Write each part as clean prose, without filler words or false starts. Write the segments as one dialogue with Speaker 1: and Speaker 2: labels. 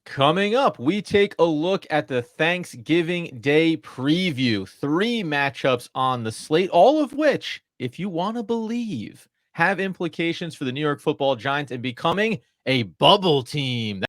Speaker 1: Coming up, we take a look at the Thanksgiving Day preview. 3 matchups on the slate, all of which, if you want to believe, have implications for the New York Football Giants and becoming a bubble team.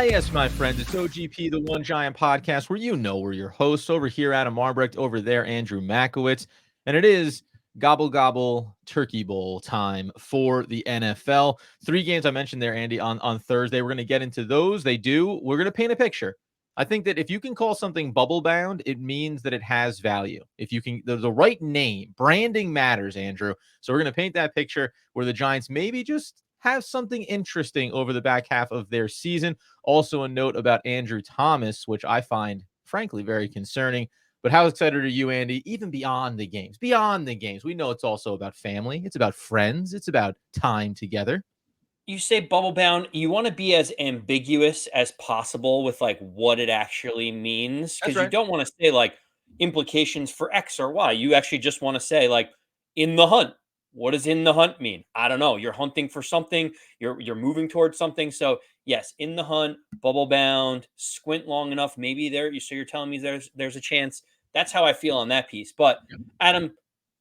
Speaker 1: Yes, my friends, it's OGP, the One Giant Podcast, where we're your hosts. Over here, Adam Arbrecht, over there, Andrew Makowitz, and it is gobble gobble turkey bowl time for the NFL. 3 games I mentioned there, Andy, on Thursday. We're going to get into those. We're going to paint a picture. I think that if you can call something bubble bound, it means that it has value. If you can, the right name, branding matters, Andrew. So we're going to paint that picture where the Giants maybe just have something interesting over the back half of their season. Also, a note about Andrew Thomas, which I find, frankly, very concerning. But how excited are you, Andy, even beyond the games? Beyond the games, we know it's also about family. It's about friends. It's about time together.
Speaker 2: You say bubble bound, you want to be as ambiguous as possible with like what it actually means
Speaker 1: That's
Speaker 2: because you
Speaker 1: right.
Speaker 2: don't want to say like implications for X or Y. You actually just want to say like in the hunt. What does in the hunt mean? I don't know. You're hunting for something, you're moving towards something. So, yes, in the hunt, bubble bound, squint long enough, maybe you're telling me there's a chance. That's how I feel on that piece. But Adam,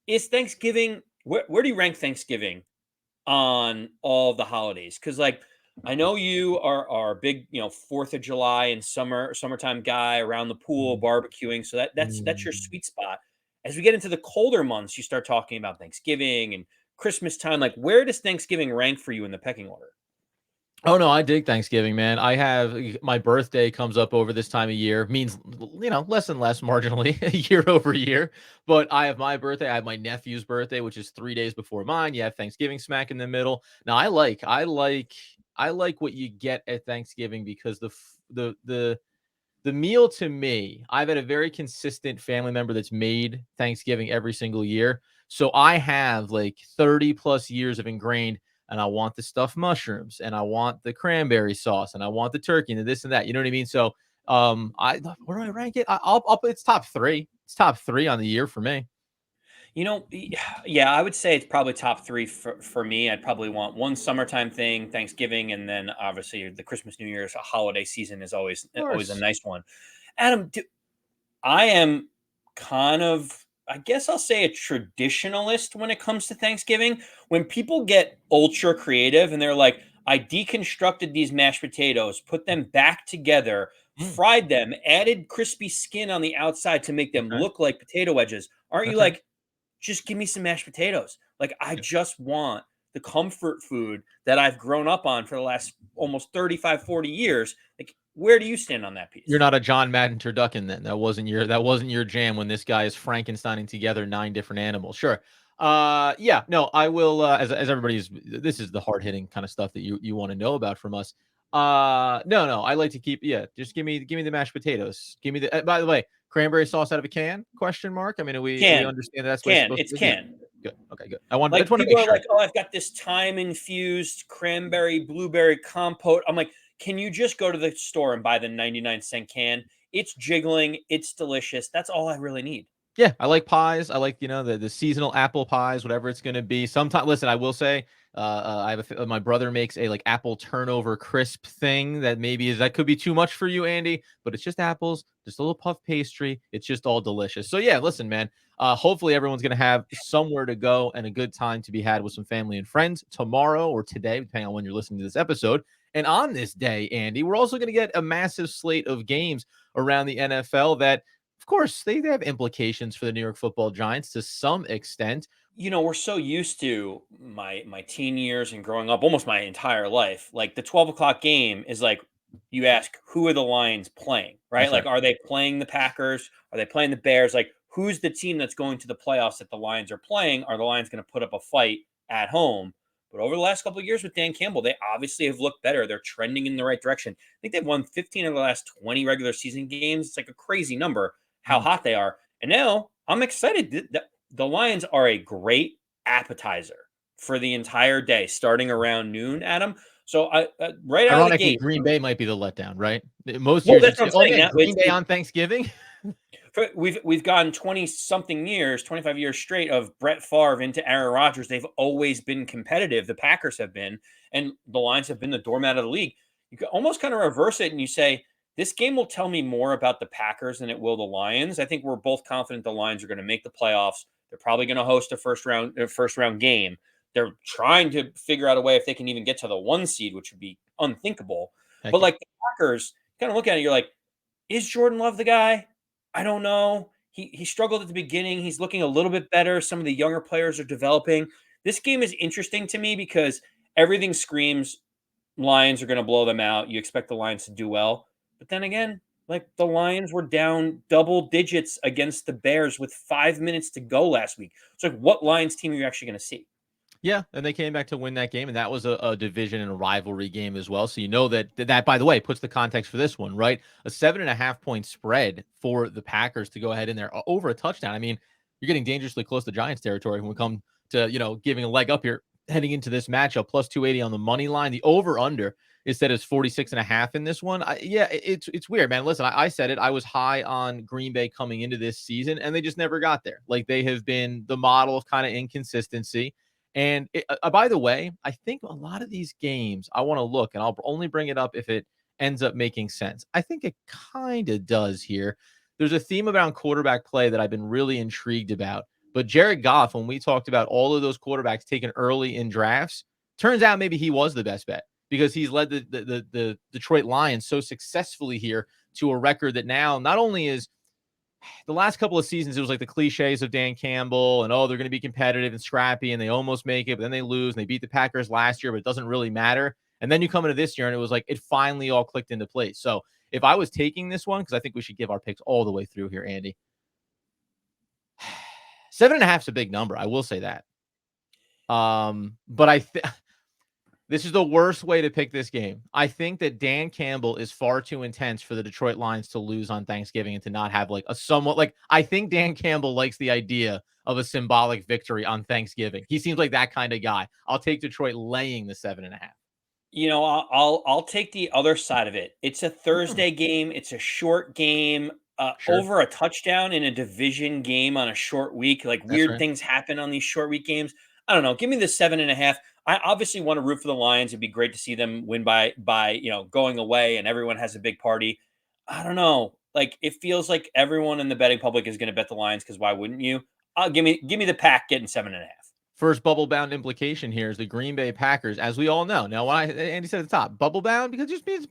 Speaker 2: is Thanksgiving where do you rank Thanksgiving on all the holidays? Because like I know you are a big, 4th of July and summertime guy around the pool barbecuing. So that's your
Speaker 1: Mm.
Speaker 2: sweet spot. As we get into the colder months, you start talking about Thanksgiving and Christmas time. Like, where does Thanksgiving rank for you in the pecking order?
Speaker 1: Oh no, I dig Thanksgiving, man. I have my birthday comes up over this time of year, means less and less marginally year over year. But I have my birthday, I have my nephew's birthday, which is 3 days before mine. You have Thanksgiving smack in the middle. Now I like what you get at Thanksgiving because the meal to me, I've had a very consistent family member that's made Thanksgiving every single year. So I have like 30 plus years of ingrained, and I want the stuffed mushrooms, and I want the cranberry sauce, and I want the turkey, and the this and that. You know what I mean? So, where do I rank it? I'll it's top 3. It's top 3 on the year for me.
Speaker 2: Yeah, I would say it's probably top 3 for me. I'd probably want one summertime thing, Thanksgiving, and then obviously the Christmas, New Year's holiday season is
Speaker 1: Of
Speaker 2: always a
Speaker 1: course.
Speaker 2: nice one. Adam, I am kind of, I guess I'll say a traditionalist when it comes to Thanksgiving. When people get ultra creative and they're like, I deconstructed these mashed potatoes, put them back together,
Speaker 1: Mm,
Speaker 2: fried them, added crispy skin on the outside to make them
Speaker 1: okay.
Speaker 2: look like potato wedges. Aren't you
Speaker 1: Okay.
Speaker 2: like, just give me some mashed potatoes? Like, I
Speaker 1: Yeah.
Speaker 2: just want the comfort food that I've grown up on for the last almost 35, 40 years. Like, where do you stand on that
Speaker 1: You're
Speaker 2: piece?
Speaker 1: not a John Madden turducken then. That wasn't your jam when this guy is Frankensteining together 9 different animals. Sure. Yeah, no, I will as everybody's this is the hard-hitting kind of stuff that you want to know about from us. No, I like to keep just give me the mashed potatoes. Give me the by the way, cranberry sauce out of a can? Question mark. I mean, we
Speaker 2: Can,
Speaker 1: understand that's what it's supposed
Speaker 2: it's
Speaker 1: to be? Yeah.
Speaker 2: can.
Speaker 1: Good. Okay, good. I just
Speaker 2: Like,
Speaker 1: want to
Speaker 2: people
Speaker 1: make
Speaker 2: are
Speaker 1: sure.
Speaker 2: like, "Oh, I've got this thyme-infused cranberry blueberry compote." I'm like, "Can you just go to the store and buy the 99-cent can? It's jiggling, it's delicious. That's all I really need."
Speaker 1: Yeah, I like pies. I like, the seasonal apple pies, whatever it's gonna be. Sometimes listen, I will say, my brother makes a, like, apple turnover crisp thing that could be too much for you, Andy, but it's just apples, just a little puff pastry. It's just all delicious. So, yeah, listen, man, hopefully everyone's gonna have somewhere to go and a good time to be had with some family and friends tomorrow or today, depending on when you're listening to this episode. And on this day, Andy, we're also gonna get a massive slate of games around the NFL that of course, they have implications for the New York Football Giants to some extent.
Speaker 2: We're so used to my teen years and growing up almost my entire life. Like, the 12 o'clock game is like, you ask, who are the Lions playing, right?
Speaker 1: That's right.
Speaker 2: Like, are they playing the Packers? Are they playing the Bears? Like, who's the team that's going to the playoffs that the Lions are playing? Are the Lions going to put up a fight at home? But over the last couple of years with Dan Campbell, they obviously have looked better. They're trending in the right direction. I think they've won 15 of the last 20 regular season games. It's like a crazy number how
Speaker 1: Mm.
Speaker 2: hot they are. And now I'm excited. The Lions are a great appetizer for the entire day, starting around noon, Adam. So right out of the
Speaker 1: Ironically,
Speaker 2: gate,
Speaker 1: Green Bay might be the letdown, right? Most
Speaker 2: well,
Speaker 1: years
Speaker 2: that's
Speaker 1: you'd
Speaker 2: what
Speaker 1: say,
Speaker 2: I'm
Speaker 1: "Oh
Speaker 2: saying.
Speaker 1: man,
Speaker 2: Now
Speaker 1: Green Day on Thanksgiving."
Speaker 2: we've gone 20 something years, 25 years straight of Brett Favre into Aaron Rodgers. They've always been competitive. The Packers have been, and the Lions have been the doormat of the league. You can almost kind of reverse it and you say, this game will tell me more about the Packers than it will the Lions. I think we're both confident the Lions are going to make the playoffs. They're probably going to host a first round game. They're trying to figure out a way if they can even get to the 1 seed, which would be unthinkable.
Speaker 1: Heck
Speaker 2: But
Speaker 1: yeah.
Speaker 2: like the Packers, kind of look at it, you're like, is Jordan Love the guy? I don't know. He struggled at the beginning. He's looking a little bit better. Some of the younger players are developing. This game is interesting to me because everything screams Lions are going to blow them out. You expect the Lions to do well. But then again, like the Lions were down double digits against the Bears with 5 minutes to go last week. So like, what Lions team are you actually going to see?
Speaker 1: Yeah, and they came back to win that game, and that was a division and a rivalry game as well. So you know that, by the way, puts the context for this one, right? A 7.5 point spread for the Packers to go ahead in there over a touchdown. I mean, you're getting dangerously close to Giants territory when we come to, giving a leg up here heading into this matchup. Plus 280 on the money line. The over-under is set as 46.5 in this one. It's weird, man. Listen, I said it. I was high on Green Bay coming into this season, and they just never got there. Like, they have been the model of kind of inconsistency. And by the way, I think a lot of these games I want to look, and I'll only bring it up if it ends up making sense. I think it kind of does here. There's a theme around quarterback play that I've been really intrigued about. But Jared Goff, when we talked about all of those quarterbacks taken early in drafts, turns out maybe he was the best bet because he's led the Detroit Lions so successfully here to a record that now not only is the last couple of seasons, it was like the cliches of Dan Campbell and, oh, they're going to be competitive and scrappy and they almost make it, but then they lose and they beat the Packers last year, but it doesn't really matter. And then you come into this year and it was like it finally all clicked into place. So if I was taking this one, because I think we should give our picks all the way through here, Andy, 7.5 is a big number. I will say that. But this is the worst way to pick this game. I think that Dan Campbell is far too intense for the Detroit Lions to lose on Thanksgiving and to not have like a somewhat like I think Dan Campbell likes the idea of a symbolic victory on Thanksgiving. He seems like that kind of guy. I'll take Detroit laying the 7.5.
Speaker 2: You know, I'll take the other side of it. It's a
Speaker 1: Hmm,
Speaker 2: Thursday game. It's a short game.
Speaker 1: sure.
Speaker 2: Over a touchdown in a division game on a short week. Like
Speaker 1: That's
Speaker 2: weird
Speaker 1: right.
Speaker 2: things happen on these short week games. I don't know. Give me the 7.5. I obviously want to root for the Lions. It'd be great to see them win by going away and everyone has a big party. I don't know. Like it feels like everyone in the betting public is going to bet the Lions because why wouldn't you? Give me the pack getting 7.5.
Speaker 1: First bubble bound implication here is the Green Bay Packers, as we all know. Now, when Andy said at the top, bubble bound, because it just means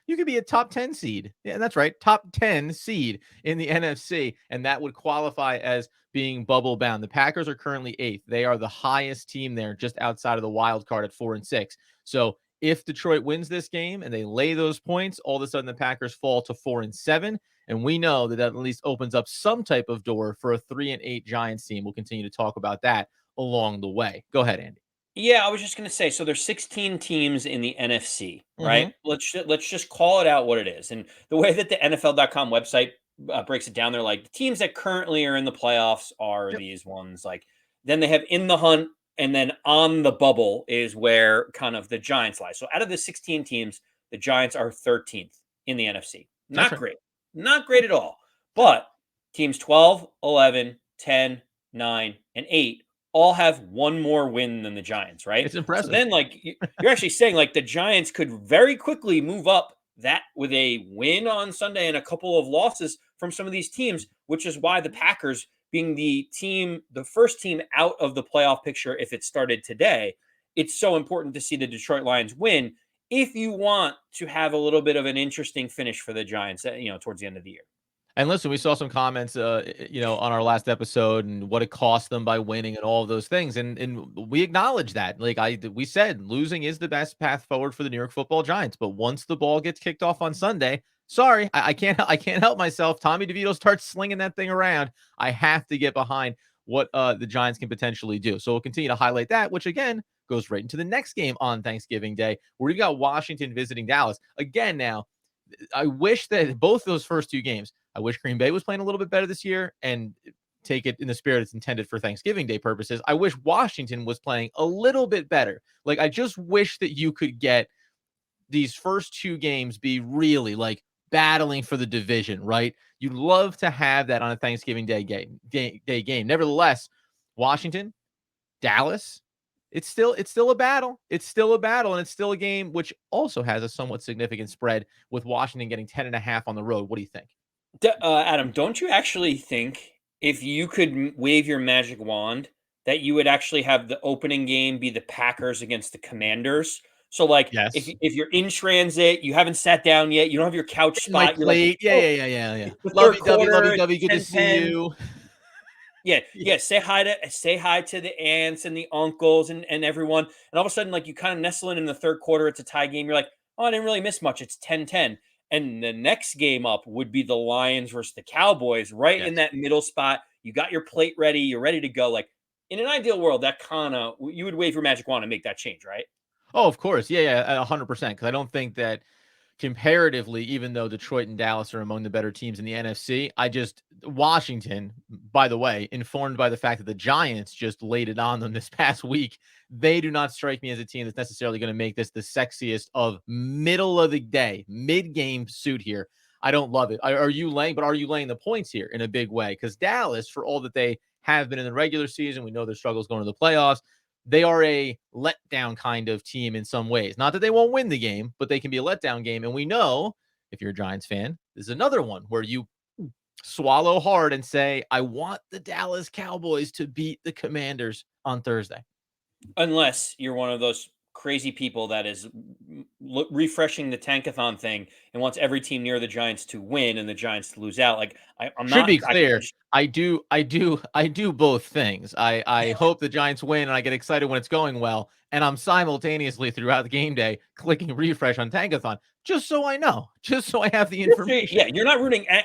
Speaker 1: you could be a top 10 seed. Yeah, that's right. Top 10 seed in the NFC. And that would qualify as being bubble bound. The Packers are currently 8th. They are the highest team there, just outside of the wild card at 4-6. So if Detroit wins this game and they lay those points, all of a sudden the Packers fall to 4-7. And we know that at least opens up some type of door for a 3-8 Giants team. We'll continue to talk about that along the way. Go ahead, Andy.
Speaker 2: Yeah, I was just going to say, so there's 16 teams in the NFC, right?
Speaker 1: Mm-hmm.
Speaker 2: Let's just call it out what it is. And the way that the NFL.com website breaks it down, they're like the teams that currently are in the playoffs are
Speaker 1: Yep.
Speaker 2: these ones. Like then they have in the hunt, and then on the bubble is where kind of the Giants lie. So out of the 16 teams, the Giants are 13th in the NFC.
Speaker 1: That's
Speaker 2: Not
Speaker 1: right.
Speaker 2: great, not great at all. But teams 12, 11, 10, 9, and 8 all have one more win than the Giants, right?
Speaker 1: It's
Speaker 2: So
Speaker 1: impressive.
Speaker 2: then, like, you're actually saying, like, the Giants could very quickly move up that with a win on Sunday and a couple of losses from some of these teams, which is why the Packers, being the first team out of the playoff picture, if it started today, it's so important to see the Detroit Lions win if you want to have a little bit of an interesting finish for the Giants, towards the end of the year.
Speaker 1: And listen, we saw some comments, on our last episode and what it cost them by winning and all of those things, and we acknowledge that. Like we said, losing is the best path forward for the New York Football Giants. But once the ball gets kicked off on Sunday, sorry, I can't help myself. Tommy DeVito starts slinging that thing around. I have to get behind what the Giants can potentially do. So we'll continue to highlight that, which again goes right into the next game on Thanksgiving Day, where we've got Washington visiting Dallas again. Now, I wish that both those first two games, I wish Green Bay was playing a little bit better this year. And take it in the spirit it's intended for Thanksgiving Day purposes. I wish Washington was playing a little bit better. Like, I just wish that you could get these first two games be really like battling for the division, right? You'd love to have that on a Thanksgiving Day game. Nevertheless, Washington, Dallas, it's still a battle. It's still a battle, and it's still a game which also has a somewhat significant spread with Washington getting 10.5 on the road. What do you think?
Speaker 2: Adam, don't you actually think if you could wave your magic wand that you would actually have the opening game be the Packers against the Commanders? So, like,
Speaker 1: Yes.
Speaker 2: if you're in transit, you haven't sat down yet, you don't have your couch
Speaker 1: In my
Speaker 2: spot, you're like,
Speaker 1: plate. Yeah,
Speaker 2: oh,
Speaker 1: yeah, yeah, yeah, yeah.
Speaker 2: it's the third
Speaker 1: Lovey
Speaker 2: quarter, it's
Speaker 1: dovey. Good to see
Speaker 2: 10-10.
Speaker 1: you.
Speaker 2: Yeah,
Speaker 1: Yeah.
Speaker 2: yeah. Say hi to the aunts and the uncles and everyone. And all of a sudden, like, you kind of nestle in the third quarter. It's a tie game. You're like, oh, I didn't really miss much. It's 10-10. And the next game up would be the Lions versus the Cowboys, right in
Speaker 1: Yes.
Speaker 2: that middle spot. You got your plate ready. You're ready to go. Like, in an ideal world, that kind of you would wave your magic wand and make that change, right?
Speaker 1: Oh, of course. Yeah, yeah, 100%. Because I don't think that comparatively, even though Detroit and Dallas are among the better teams in the NFC, Washington, by the way, informed by the fact that the Giants just laid it on them this past week, they do not strike me as a team that's necessarily going to make this the sexiest of middle of the day, mid game suit here. I don't love it. Are you laying the points here in a big way? Because Dallas, for all that they have been in the regular season, we know their struggles going to the playoffs. They are a letdown kind of team in some ways. Not that they won't win the game, but they can be a letdown game. And we know, if you're a Giants fan, this is another one where you swallow hard and say, I want the Dallas Cowboys to beat the Commanders on Thursday.
Speaker 2: Unless you're one of those crazy people that is refreshing the tankathon thing and wants every team near the Giants to win and the Giants to lose out. Like, I'm
Speaker 1: Should
Speaker 2: not.
Speaker 1: be clear. I do both things. I hope the Giants win and I get excited when it's going well. And I'm simultaneously throughout the game day clicking refresh on Tankathon just so I know, just so I have the information.
Speaker 2: Yeah, you're not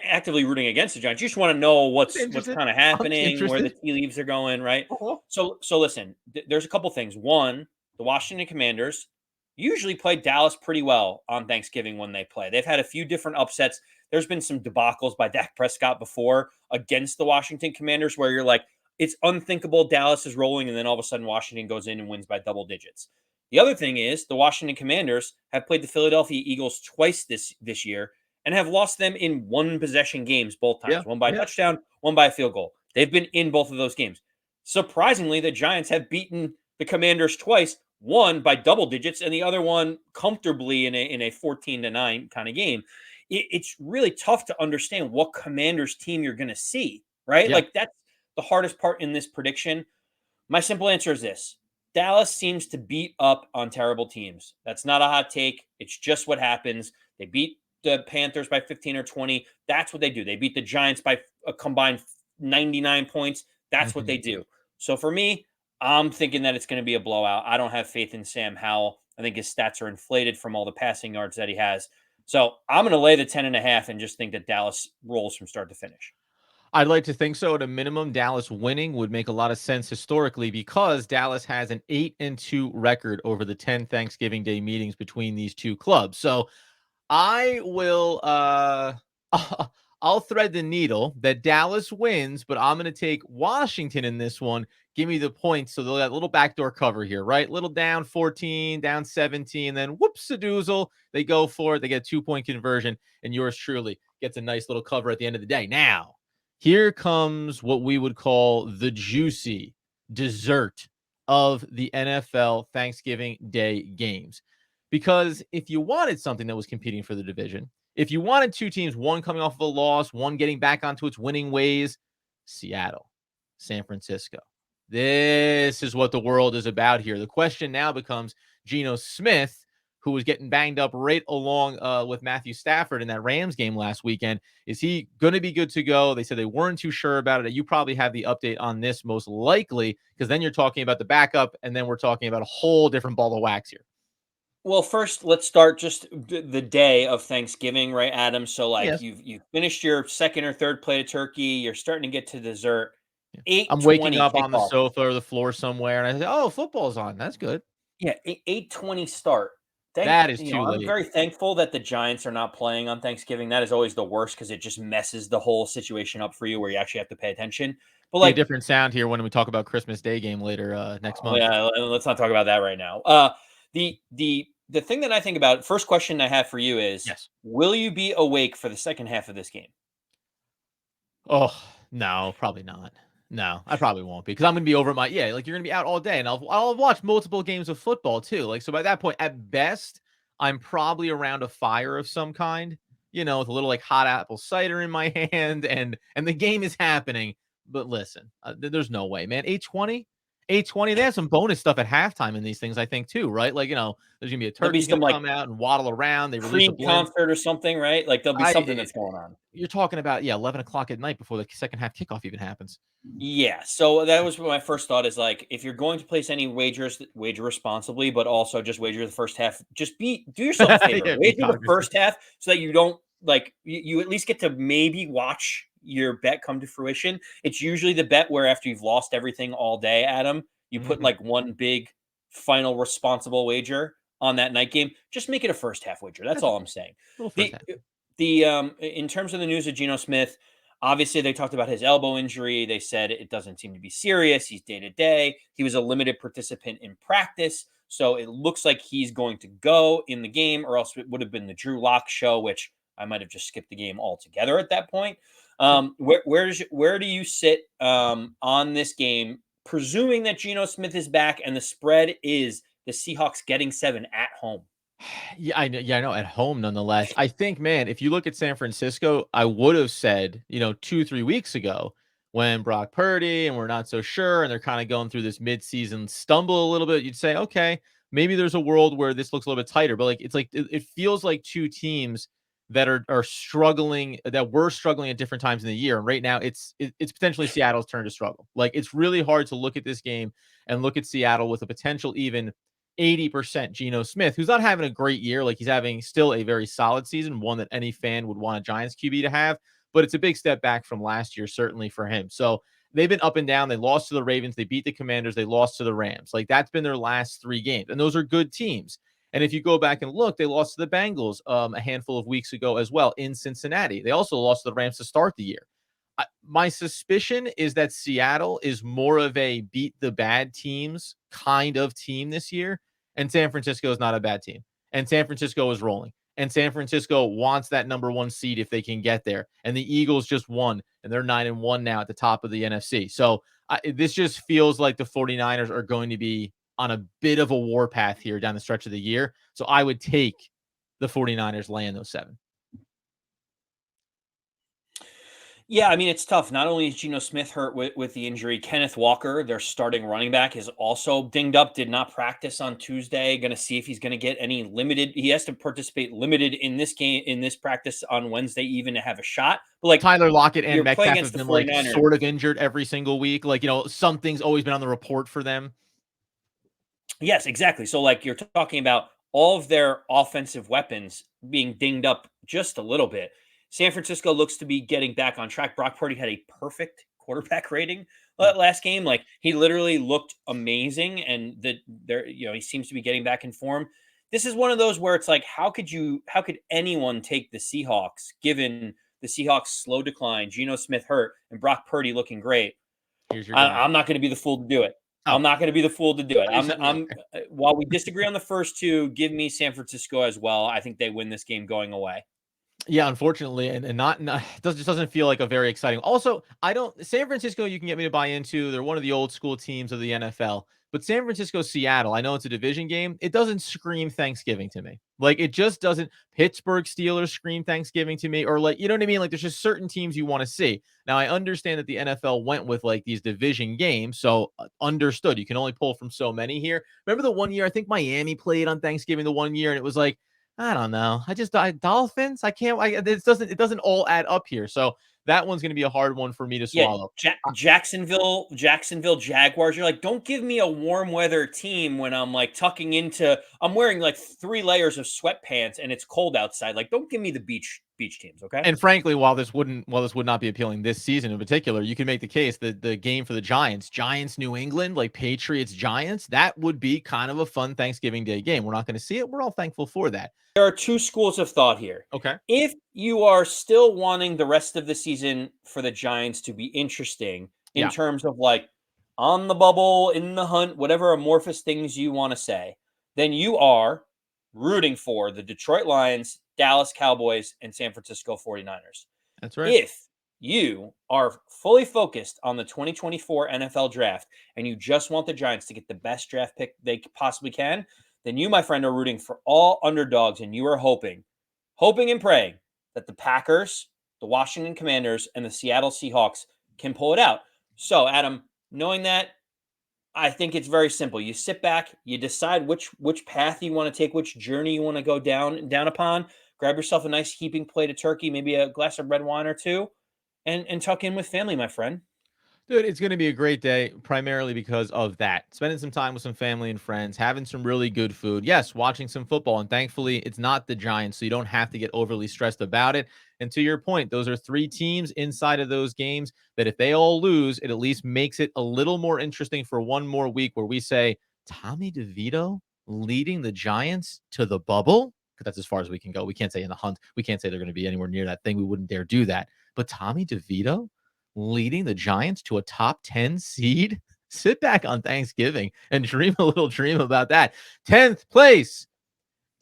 Speaker 2: actively rooting against the Giants. You just want to know what's
Speaker 1: Interested.
Speaker 2: kind of
Speaker 1: I'm
Speaker 2: happening, where the
Speaker 1: interested.
Speaker 2: tea leaves are going, right?
Speaker 1: Uh-huh.
Speaker 2: So listen, there's a couple things. One, the Washington Commanders usually play Dallas pretty well on Thanksgiving when they play. They've had a few different upsets. There's been some debacles by Dak Prescott before against the Washington Commanders where you're like, it's unthinkable Dallas is rolling, and then all of a sudden Washington goes in and wins by double digits. The other thing is the Washington Commanders have played the Philadelphia Eagles twice this year and have lost them in one possession games both
Speaker 1: Yeah.
Speaker 2: times, one by
Speaker 1: Yeah.
Speaker 2: touchdown, one by a field goal. They've been in both of those games. Surprisingly, the Giants have beaten the Commanders twice, one by double digits and the other one comfortably in a 14-9 kind of game. It's really tough to understand what Commanders team you're going to see, right?
Speaker 1: Yeah.
Speaker 2: Like, that's the hardest part in this prediction. My simple answer is this: Dallas seems to beat up on terrible teams. That's not a hot take. It's just what happens. They beat the Panthers by 15 or 20. That's what they do. They beat the Giants by a combined 99 points. That's what they do. So for me, I'm thinking that it's going to be a blowout. I don't have faith in Sam Howell. I think his stats are inflated from all the passing yards that he has. So I'm going to lay the 10.5 and just think that Dallas rolls from start to finish.
Speaker 1: I'd like to think so. At a minimum, Dallas winning would make a lot of sense historically because Dallas has an 8-2 record over the 10 Thanksgiving Day meetings between these two clubs. So I will I'll thread the needle that Dallas wins, but I'm going to take Washington in this one. Give me the points. So they'll have a little backdoor cover here, right? Little down 14, down 17, then whoops a doozle. They go for it. They get a 2-point conversion, and yours truly gets a nice little cover at the end of the day. Now, here comes what we would call the juicy dessert of the NFL Thanksgiving Day games. Because if you wanted something that was competing for the division, if you wanted two teams, one coming off of a loss, one getting back onto its winning ways, Seattle, San Francisco. This is what the world is about here. The question now becomes Geno Smith, who was getting banged up right along with Matthew Stafford in that Rams game last weekend. Is he going to be good to go? They said they weren't too sure about it. You probably have the update on this most likely, because then you're talking about the backup, and then we're talking about a whole different ball of wax here.
Speaker 2: Well, first, let's start just the day of Thanksgiving, right, Adam? So, like,
Speaker 1: Yes.
Speaker 2: you've finished your second or third plate of turkey. You're starting to get to dessert.
Speaker 1: I'm waking
Speaker 2: 8:20
Speaker 1: up on the
Speaker 2: kickoff.
Speaker 1: sofa or the floor somewhere, and I say, "Oh, football's on. That's good."
Speaker 2: Yeah, 8:20 start.
Speaker 1: That is too
Speaker 2: I'm
Speaker 1: late.
Speaker 2: very thankful that the Giants are not playing on Thanksgiving. That is always the worst because it just messes the whole situation up for you where you actually have to pay attention. But
Speaker 1: Be a
Speaker 2: like,
Speaker 1: different sound here when we talk about Christmas Day game later next month.
Speaker 2: yeah, let's not talk about that right now. The thing that I think about, first question I have for you is,
Speaker 1: Yes.
Speaker 2: will you be awake for the second half of this game?
Speaker 1: Oh, no, probably not. No, I probably won't be because I'm gonna be over my like you're gonna be out all day, and I'll watch multiple games of football too. Like so, by that point, at best, I'm probably around a fire of some kind, with a little like hot apple cider in my hand, and the game is happening. But listen, there's no way, man. 8:20, 8:20. They have some bonus stuff at halftime in these things, I think too, right? Like there's gonna be a
Speaker 2: There'll be
Speaker 1: turkey's
Speaker 2: some
Speaker 1: gonna
Speaker 2: like
Speaker 1: come out and waddle around. They release a blimp.
Speaker 2: pre-concert or something, right? Like there'll be something
Speaker 1: I
Speaker 2: that's going on.
Speaker 1: You're talking about 11 o'clock at night before the second half kickoff even happens.
Speaker 2: Yeah, so that was what my first thought is like, if you're going to place any wagers, wager responsibly, but also just wager the first half. Just do yourself a favor,
Speaker 1: Yeah, be
Speaker 2: wager the
Speaker 1: cognizant.
Speaker 2: first half so that you don't like you at least get to maybe watch your bet come to fruition. It's usually the bet where after you've lost everything all day, Adam, you put
Speaker 1: Mhm.
Speaker 2: like one big final responsible wager on that night game. Just make it a first half wager. That's
Speaker 1: That's
Speaker 2: all
Speaker 1: okay.
Speaker 2: I'm saying.
Speaker 1: Little first
Speaker 2: The
Speaker 1: half.
Speaker 2: in terms of the news of Geno Smith. Obviously, they talked about his elbow injury. They said it doesn't seem to be serious. He's day to day. He was a limited participant in practice. So it looks like he's going to go in the game, or else it would have been the Drew Lock show, which I might have just skipped the game altogether at that point.
Speaker 1: Sure.
Speaker 2: Where do you sit on this game, presuming that Geno Smith is back and the spread is the Seahawks getting 7 at home?
Speaker 1: Yeah, I know. Yeah, I know. At home, nonetheless. I think, man, if you look at San Francisco, I would have said, 2, 3 weeks ago when Brock Purdy and we're not so sure, and they're kind of going through this midseason stumble a little bit. You'd say, okay, maybe there's a world where this looks a little bit tighter. But like, it's like it feels like two teams that are struggling, that were struggling at different times in the year. And right now, it's potentially Seattle's turn to struggle. Like, it's really hard to look at this game and look at Seattle with a potential even 80% Geno Smith, who's not having a great year. Like he's having still a very solid season, one that any fan would want a Giants QB to have, but it's a big step back from last year, certainly for him. So they've been up and down. They lost to the Ravens, they beat the Commanders, they lost to the Rams. Like that's been their last 3 games, and those are good teams. And if you go back and look, they lost to the Bengals a handful of weeks ago as well in Cincinnati. They also lost to the Rams to start the year. My suspicion is that Seattle is more of a beat the bad teams kind of team this year, and San Francisco is not a bad team. And San Francisco is rolling. And San Francisco wants that number 1 seed if they can get there. And the Eagles just won, and they're 9-1 now at the top of the NFC. So this just feels like the 49ers are going to be on a bit of a warpath here down the stretch of the year. So I would take the 49ers laying those 7.
Speaker 2: Yeah, I mean, it's tough. Not only is Geno Smith hurt with the injury, Kenneth Walker, their starting running back, is also dinged up, did not practice on Tuesday. Going to see if he's going to get any limited. He has to participate limited in this game, in this practice on Wednesday, even to have a shot. But like,
Speaker 1: Tyler Lockett and
Speaker 2: you're playing
Speaker 1: Metcalf have
Speaker 2: against the
Speaker 1: been like
Speaker 2: 49ers.
Speaker 1: sort of injured every single week. Like, something's always been on the report for them.
Speaker 2: Yes, exactly. So, like, you're talking about all of their offensive weapons being dinged up just a little bit. San Francisco looks to be getting back on track. Brock Purdy had a perfect quarterback rating
Speaker 1: Yeah.
Speaker 2: last game. Like, he literally looked amazing, and he seems to be getting back in form. This is one of those where it's like, how could anyone take the Seahawks given the Seahawks slow decline, Geno Smith hurt, and Brock Purdy looking great?
Speaker 1: Here's your guy.
Speaker 2: I'm not going to be the fool to do it.
Speaker 1: Oh,
Speaker 2: I'm not going to be the fool to do it.
Speaker 1: you said no. Okay.
Speaker 2: While we disagree on the first two, give me San Francisco as well. I think they win this game going away.
Speaker 1: Yeah, unfortunately, and not just doesn't feel like a very exciting. Also, I don't San Francisco. You can get me to buy into. They're one of the old school teams of the NFL. But San Francisco, Seattle, I know it's a division game. It doesn't scream Thanksgiving to me. Like it just doesn't. Pittsburgh Steelers scream Thanksgiving to me, or like you know what I mean. Like there's just certain teams you want to see. Now I understand that the NFL went with like these division games, so understood. You can only pull from so many here. Remember the one year I think Miami played on Thanksgiving the one year, and it was like I don't know. Dolphins. I can't. It doesn't all add up here. So that one's going to be a hard one for me to
Speaker 2: Yeah,
Speaker 1: swallow.
Speaker 2: Jacksonville Jaguars. You're like, don't give me a warm weather team when I'm like I'm wearing like 3 layers of sweatpants and it's cold outside. Like, don't give me the beach teams, okay?
Speaker 1: And frankly, while this would not be appealing this season in particular, you can make the case that the game for the Giants, New England, like Patriots, Giants, that would be kind of a fun Thanksgiving Day game. We're not going to see it. We're all thankful for that.
Speaker 2: There are two schools of thought here.
Speaker 1: Okay.
Speaker 2: If you are still wanting the rest of the season for the Giants to be interesting, in terms of like on the bubble, in the hunt, whatever amorphous things you want to say, then you are rooting for the Detroit Lions, Dallas Cowboys, and San Francisco 49ers.
Speaker 1: That's right.
Speaker 2: If you are fully focused on the 2024 NFL draft and you just want the Giants to get the best draft pick they possibly can, then you, my friend, are rooting for all underdogs, and you are hoping and praying that the Packers, the Washington Commanders, and the Seattle Seahawks can pull it out. So, Adam, knowing that, I think it's very simple. You sit back, you decide which path you want to take, which journey you want to go down upon. Grab yourself a nice heaping plate of turkey, maybe a glass of red wine or two, and tuck in with family, my friend.
Speaker 1: Dude, it's going to be a great day, primarily because of that. Spending some time with some family and friends, having some really good food. Yes, watching some football. And thankfully, it's not the Giants, so you don't have to get overly stressed about it. And to your point, those are three teams inside of those games that if they all lose, it at least makes it a little more interesting for one more week where we say, Tommy DeVito leading the Giants to the bubble? Because that's as far as we can go. We can't say in the hunt. We can't say they're going to be anywhere near that thing. We wouldn't dare do that. But Tommy DeVito leading the Giants to a top 10 seed? Sit back on Thanksgiving and dream a little dream about that. 10th place.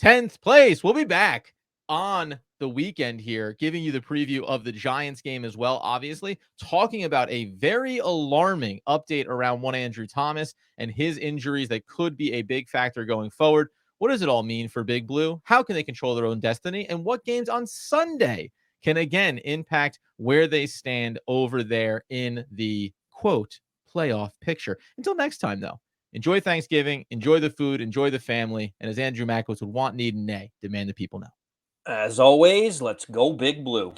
Speaker 1: 10th place. We'll be back on the weekend here, giving you the preview of the Giants game as well, obviously, talking about a very alarming update around one Andrew Thomas and his injuries that could be a big factor going forward. What does it all mean for Big Blue? How can they control their own destiny? And what games on Sunday can again impact where they stand over there in the quote playoff picture? Until next time, though, enjoy Thanksgiving, enjoy the food, enjoy the family, and as Andrew Makowitz would want, need, and nay, demand the people know.
Speaker 2: As always, let's go Big Blue.